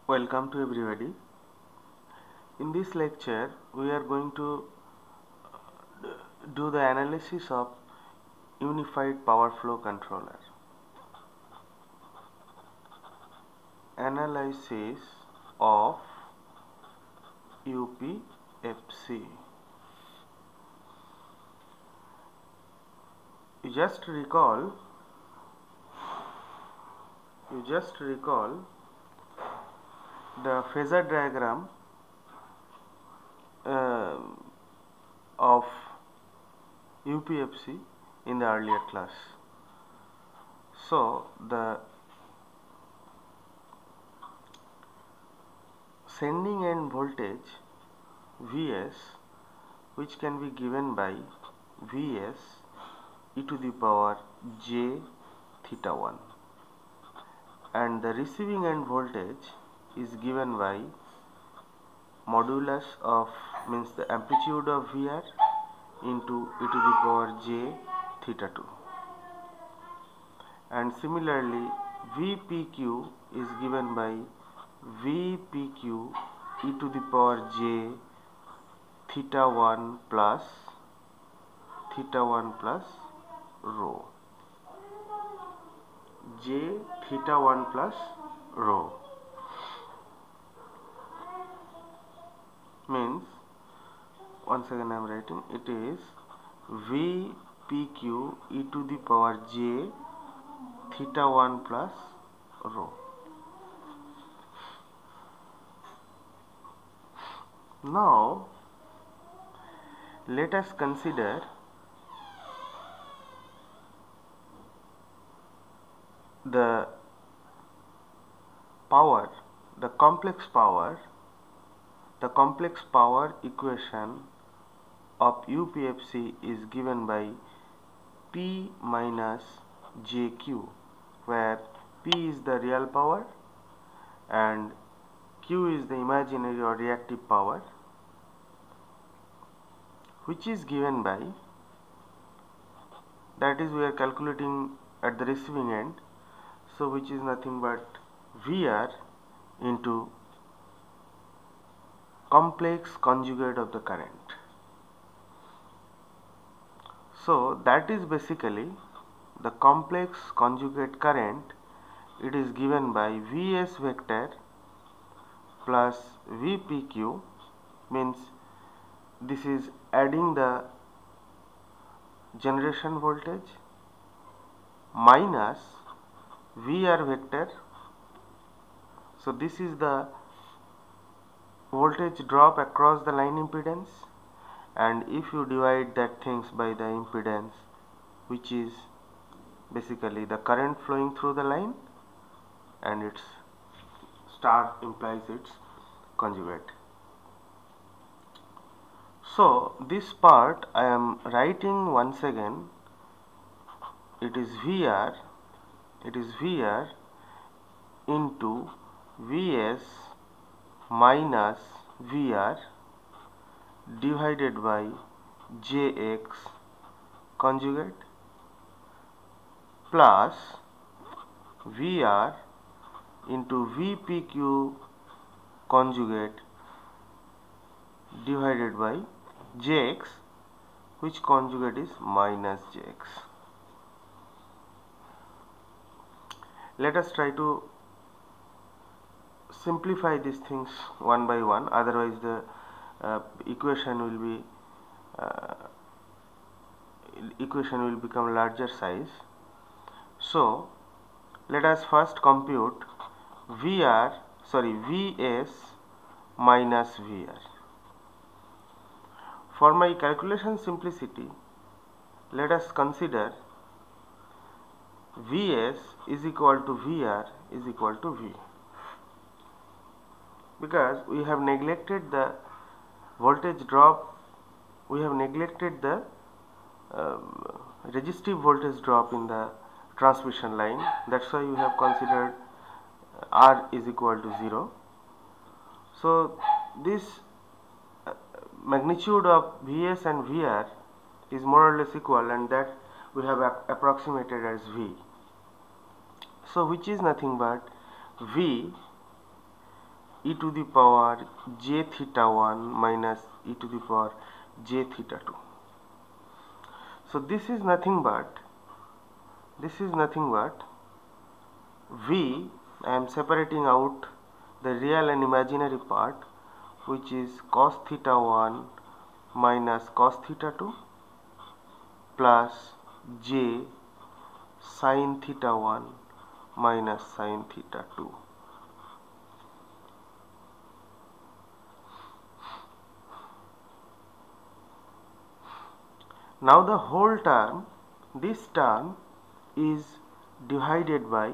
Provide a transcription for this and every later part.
Welcome to everybody. In this lecture, we are going to do the analysis of Unified Power Flow Controller. Analysis of UPFC. You just recall the phasor diagram of UPFC in the earlier class. So the sending end voltage Vs, which can be given by Vs e to the power j theta 1, and the receiving end voltage is given by modulus of means the amplitude of Vr into e to the power j theta 2, and similarly Vpq is given by Vpq e to the power j theta 1 plus rho, j theta 1 plus rho, means once again I am writing it is Vpq e to the power j theta 1 plus rho. Now let us consider the power, the complex power equation of UPFC is given by P minus JQ, where P is the real power and Q is the imaginary or reactive power, which is given by, that is we are calculating at the receiving end, so which is nothing but Vr into complex conjugate of the current. So that is basically the complex conjugate current. It is given by Vs vector plus Vpq, means this is adding the generation voltage minus Vr vector. So this is the voltage drop across the line impedance, and if you divide that things by the impedance, which is basically the current flowing through the line, and its star implies its conjugate. So this part I am writing once again, it is Vr into Vs minus Vr divided by Jx conjugate plus Vr into Vpq conjugate divided by Jx, which conjugate is minus Jx. Let us try to simplify these things one by one, otherwise the equation will become larger size. So let us first compute Vs minus Vr. For my calculation simplicity, let us consider Vs is equal to Vr is equal to V, because we have neglected the voltage drop, we have neglected the resistive voltage drop in the transmission line. That's why we have considered R is equal to 0. So this magnitude of Vs and Vr is more or less equal, and that we have approximated as V. So which is nothing but V e to the power j theta 1 minus e to the power j theta 2. So this is nothing but v. I am separating out the real and imaginary part, which is cos theta 1 minus cos theta 2 plus j sin theta 1 minus sin theta 2. Now the whole term, this term is divided by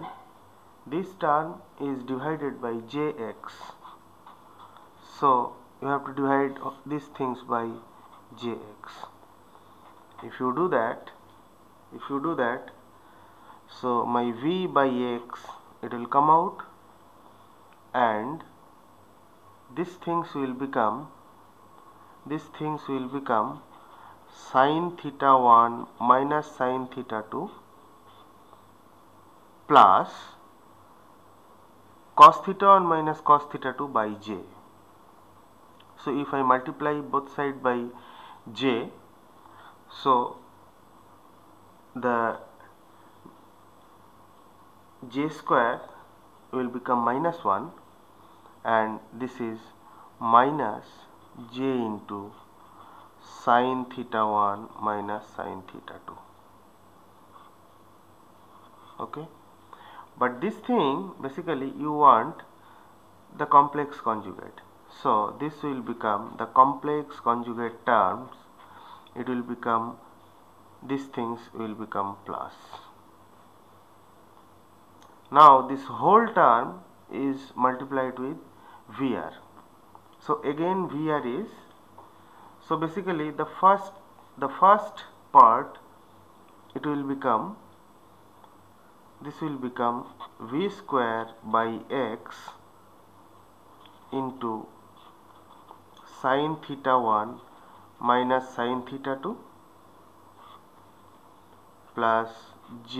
jx. So you have to divide these things by jx. If you do that, so my v by x, it will come out, and these things will become sin theta 1 minus sin theta 2 plus cos theta 1 minus cos theta 2 by j. So if I multiply both sides by j, so the j square will become minus 1, and this is minus j into sin theta 1 minus sin theta 2. Okay, but this thing, basically you want the complex conjugate, so this will become the complex conjugate terms. It will become, these things will become plus. Now this whole term is multiplied with VR. So again VR is, so basically the first part, it will become, this will become v square by x into sin theta 1 minus sin theta 2 plus j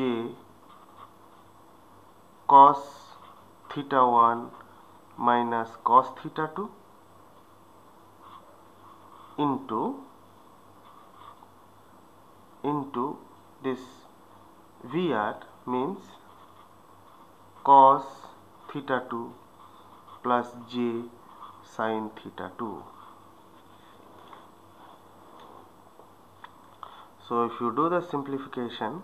cos theta 1 minus cos theta 2 into this VR means cos theta 2 plus j sin theta 2. So if you do the simplification,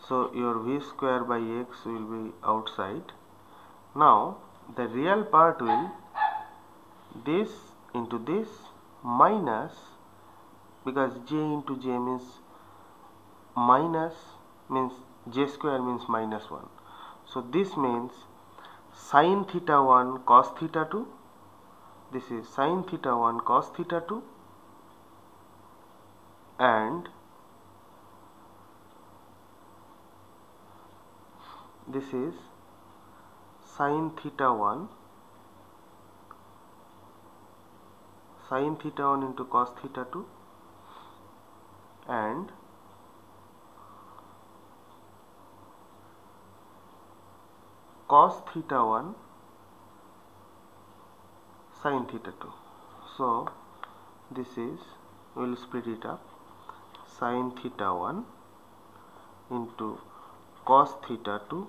so your v square by x will be outside. Now the real part will this into this minus, because j into j means minus, means j square means minus 1. So this means sin theta 1 cos theta 2, this is sin theta 1 cos theta 2, and this is sin theta 1 into cos theta 2, and cos theta 1 sin theta 2. So this is, we will split it up, sin theta 1 into cos theta 2,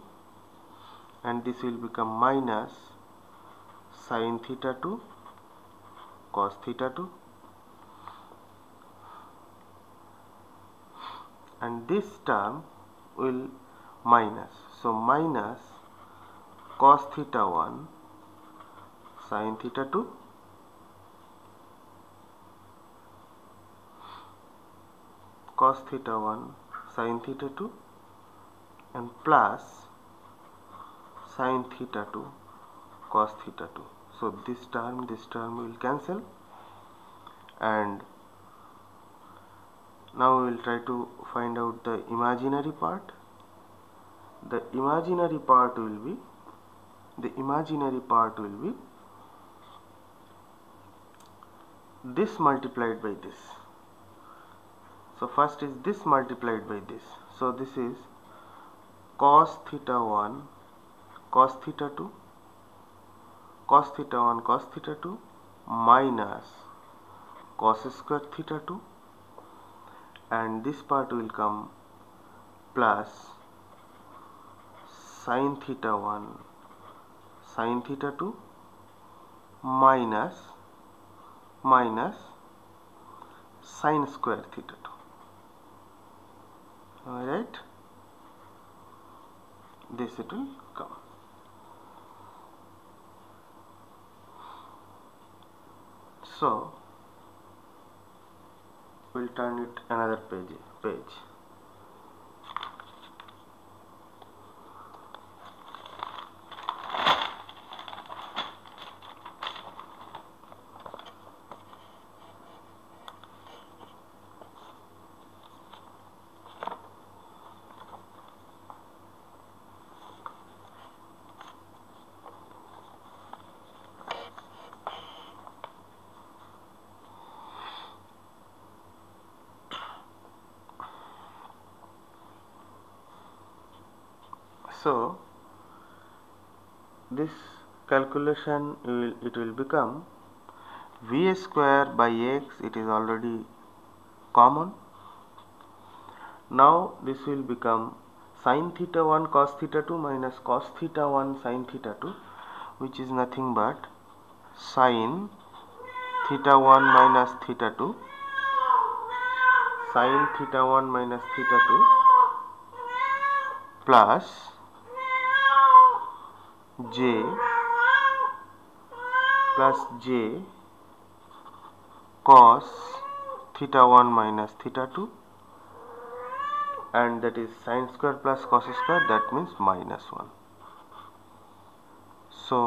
and this will become minus sin theta 2 cos theta 2, and this term will minus, so minus cos theta 1 sin theta 2 cos theta 1 sin theta 2 and plus sin theta 2 cos theta 2. So this term will cancel, and now we will try to find out the imaginary part. The imaginary part will be this multiplied by this. So first is this multiplied by this. So this is cos theta 1 cos theta 2 cos theta 1 cos theta 2 minus cos square theta 2, and this part will come plus sin theta 1 sin theta 2 minus sin square theta 2. Alright, this it will come. So we'll turn it another page. So this calculation it will become v square by x, it is already common. Now this will become sin theta 1 cos theta 2 minus cos theta 1 sin theta 2, which is nothing but sin theta 1 minus theta 2 sin theta 1 minus theta 2 plus j cos theta 1 minus theta 2, and that is sin square plus cos square, that means minus 1. So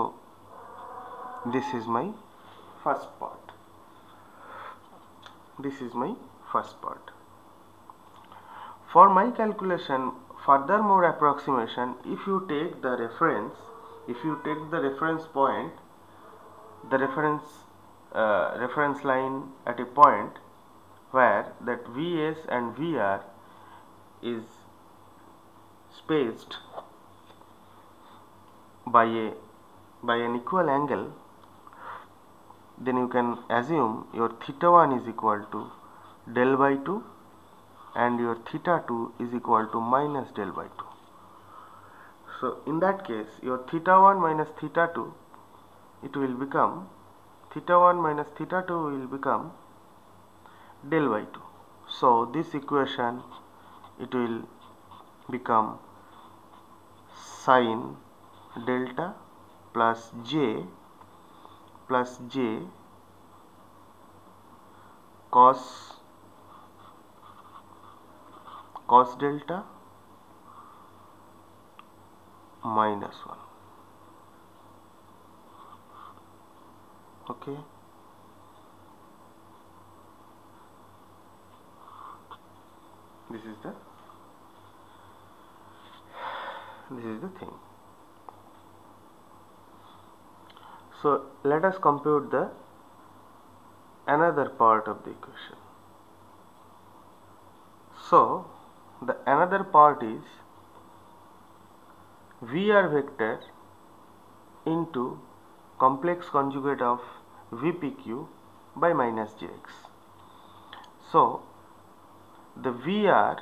this is my first part. For my calculation, furthermore approximation, if you take the reference point, the reference line at a point where that Vs and Vr is spaced by an equal angle, then you can assume your theta 1 is equal to del by 2 and your theta 2 is equal to minus del by 2. So in that case, your theta 1 minus theta 2, it will become theta 1 minus theta 2 will become del by 2. So this equation it will become sin delta plus j cos delta minus 1. Okay, this is the thing. So let us compute the another part of the equation. So the another part is Vr vector into complex conjugate of Vpq by minus jx. So the Vr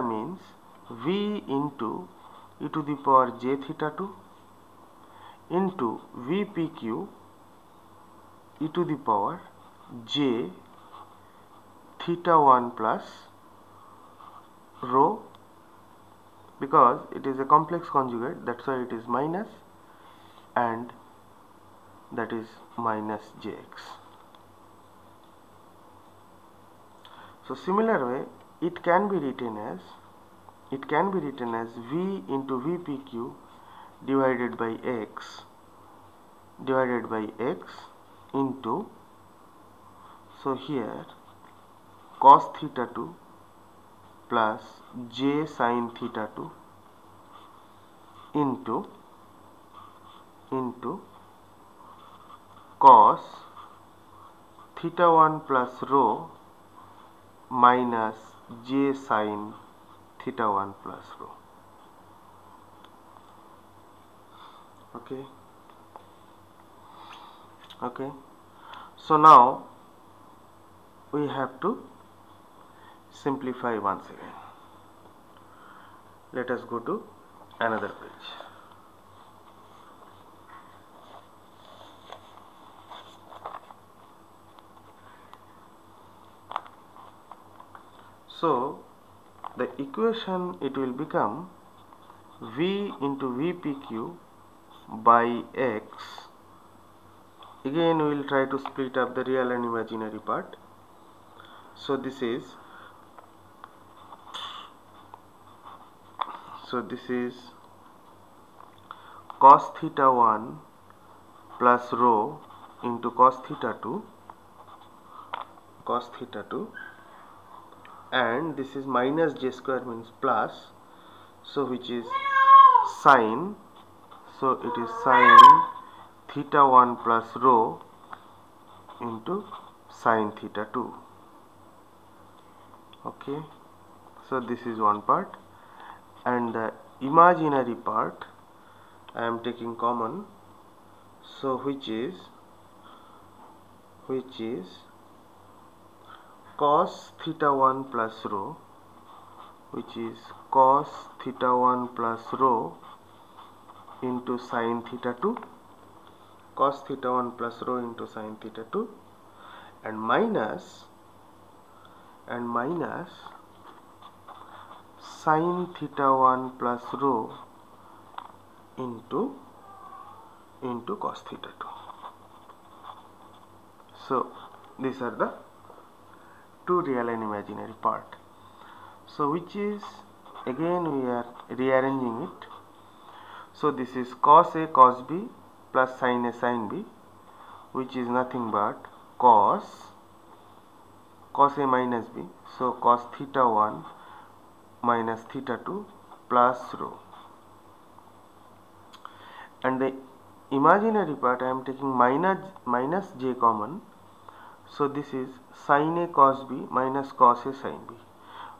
means V into e to the power j theta 2 into Vpq e to the power j theta 1 plus rho, because it is a complex conjugate, that's why it is minus, and that is minus jx. So similar way it can be written as V into Vpq divided by x into, so here cos theta 2 plus j sin theta 2 into cos theta 1 plus rho minus j sin theta 1 plus rho. Okay, Okay, so now we have to simplify once again. Let us go to another page. So the equation, it will become v into vpq by x. Again we will try to split up the real and imaginary part. So this is cos theta 1 plus rho into cos theta 2, and this is minus j square means plus, so which is sine, so it is sine theta 1 plus rho into sine theta 2. Okay, so this is one part, and the imaginary part I am taking common, so which is cos theta 1 plus rho, which is cos theta 1 plus rho into sine theta 2, cos theta 1 plus rho into sine theta 2, and minus sine theta 1 plus rho into cos theta 2. So these are the two real and imaginary part. So which is, again we are rearranging it. So this is cos A cos B plus sin A sin B, which is nothing but cos A minus B, so cos theta 1 minus theta 2 plus rho. And the imaginary part I am taking minus j common, so this is sin A cos B minus cos A sin B,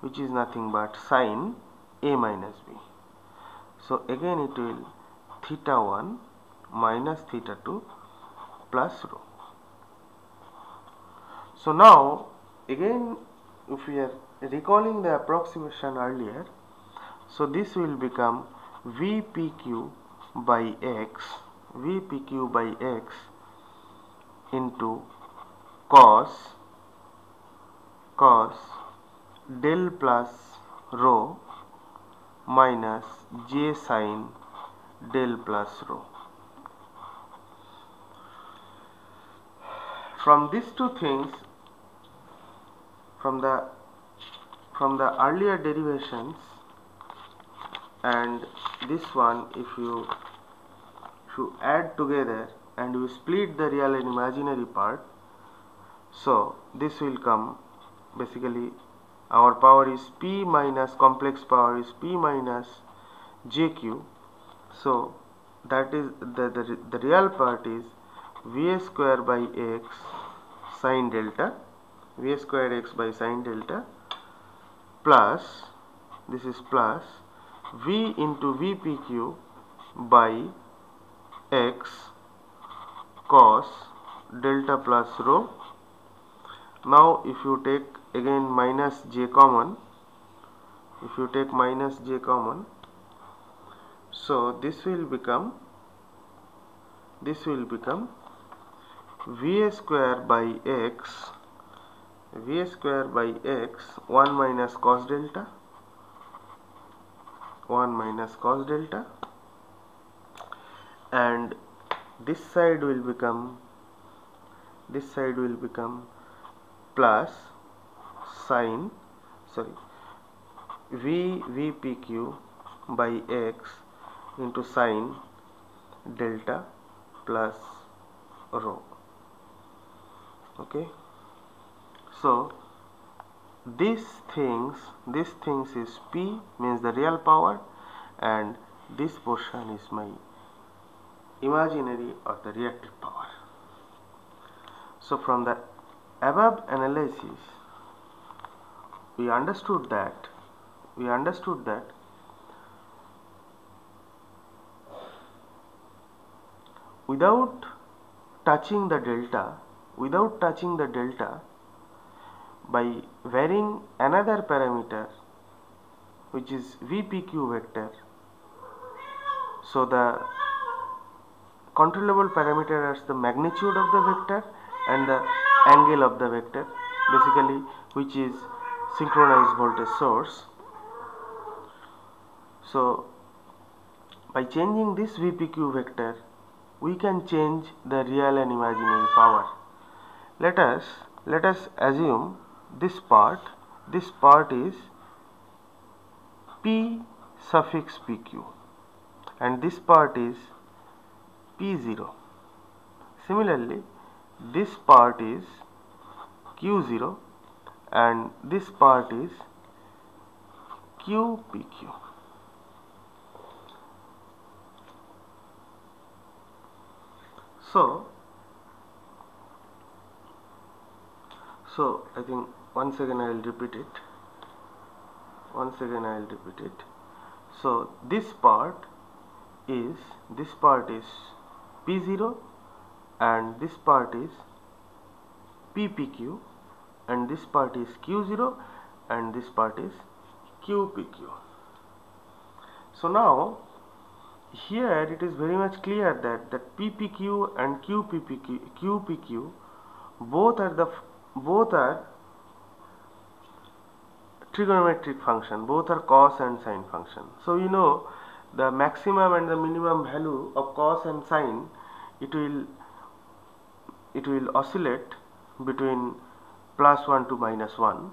which is nothing but sin A minus B. So again it will theta 1 minus theta 2 plus rho. So now again, if we are recalling the approximation earlier, so this will become vpq by x into cos del plus rho minus j sin del plus rho. From these two things, from the earlier derivations and this one, if you add together and you split the real and imaginary part, so this will come, basically our power is p minus, complex power is p minus jq, so that is the real part is va square by x sin delta, v square x by sin delta, plus this is plus v into vpq by x cos delta plus rho. Now if you take again minus j common, so this will become va square by x 1 minus cos delta, and this side will become plus sin, vpq by x into sin delta plus rho. Okay, so these things is p, means the real power, and this portion is my imaginary or the reactive power. So from the above analysis we understood that without touching the delta, by varying another parameter which is VPQ vector. So the controllable parameter is the magnitude of the vector and the angle of the vector, basically, which is synchronized voltage source. So by changing this VPQ vector, we can change the real and imaginary power. Let us assume this part is P suffix PQ and this part is P0. Similarly, this part is Q0 and this part is QPQ. So I think once again I will repeat it. So this part is P0 and this part is PPQ and this part is Q0 and this part is QPQ. So now here it is very much clear that PPQ and QPQ both are trigonometric function, both are cos and sine function. So you know the maximum and the minimum value of cos and sine, it will oscillate between +1 to -1.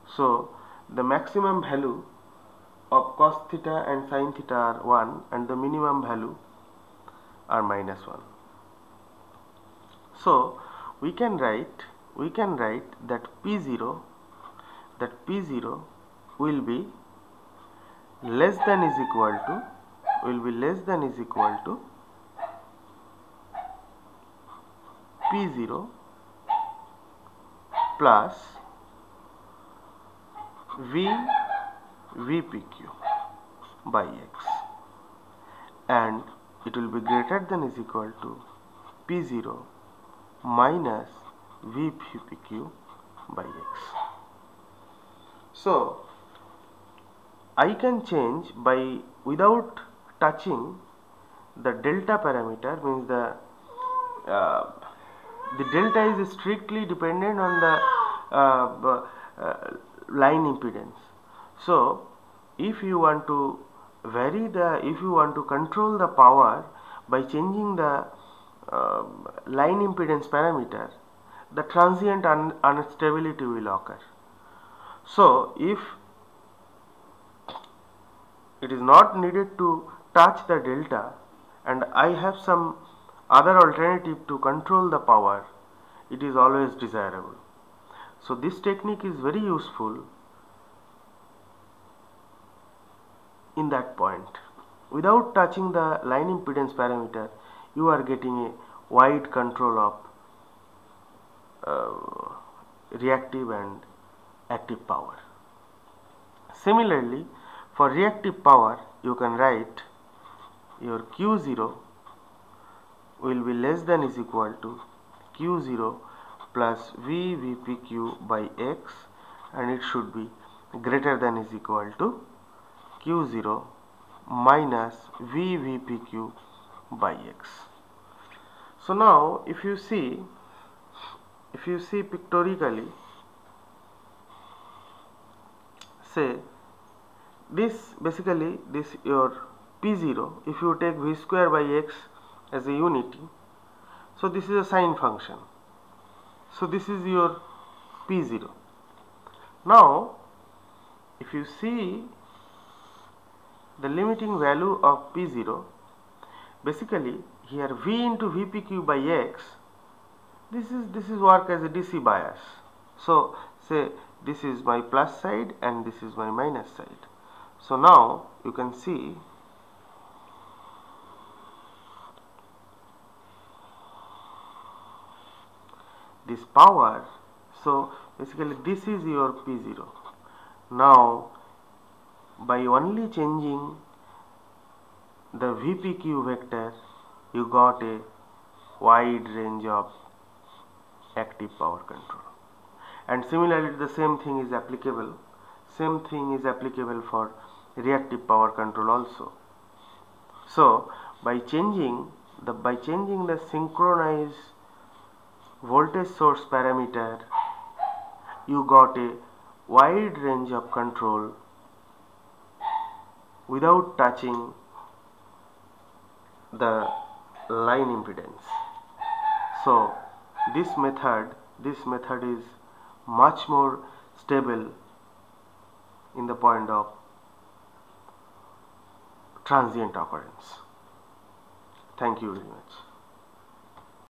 So the maximum value of cos theta and sine theta are 1 and the minimum value are -1. So we can write that P0 will be less than is equal to P0 plus VPQ by X, and it will be greater than is equal to P0 minus VPQ by X. So I can change without touching the delta parameter, means the delta is strictly dependent on the line impedance. So if you want to control the power by changing the line impedance parameter, the transient instability will occur. So if it is not needed to touch the delta and I have some other alternative to control the power, it is always desirable. So this technique is very useful in that point. Without touching the line impedance parameter, you are getting a wide control of reactive and active power. Similarly, for reactive power, you can write your Q0 will be less than is equal to Q0 plus VPQ by X, and it should be greater than is equal to Q0 minus VPQ by X. So now if you see pictorially, say this your P0, if you take V square by X as a unity, so this is a sine function. So this is your P0. Now if you see the limiting value of P0, basically here V into VPQ by X, this is work as a DC bias. So say this is my plus side and this is my minus side. So now you can see this power. So basically this is your P0. Now by only changing the VPQ vector, you got a wide range of active power control. And similarly the same thing is applicable for reactive power control also. So by changing the synchronous voltage source parameter, you got a wide range of control without touching the line impedance. So this method is much more stable in the point of transient occurrence. Thank you very much.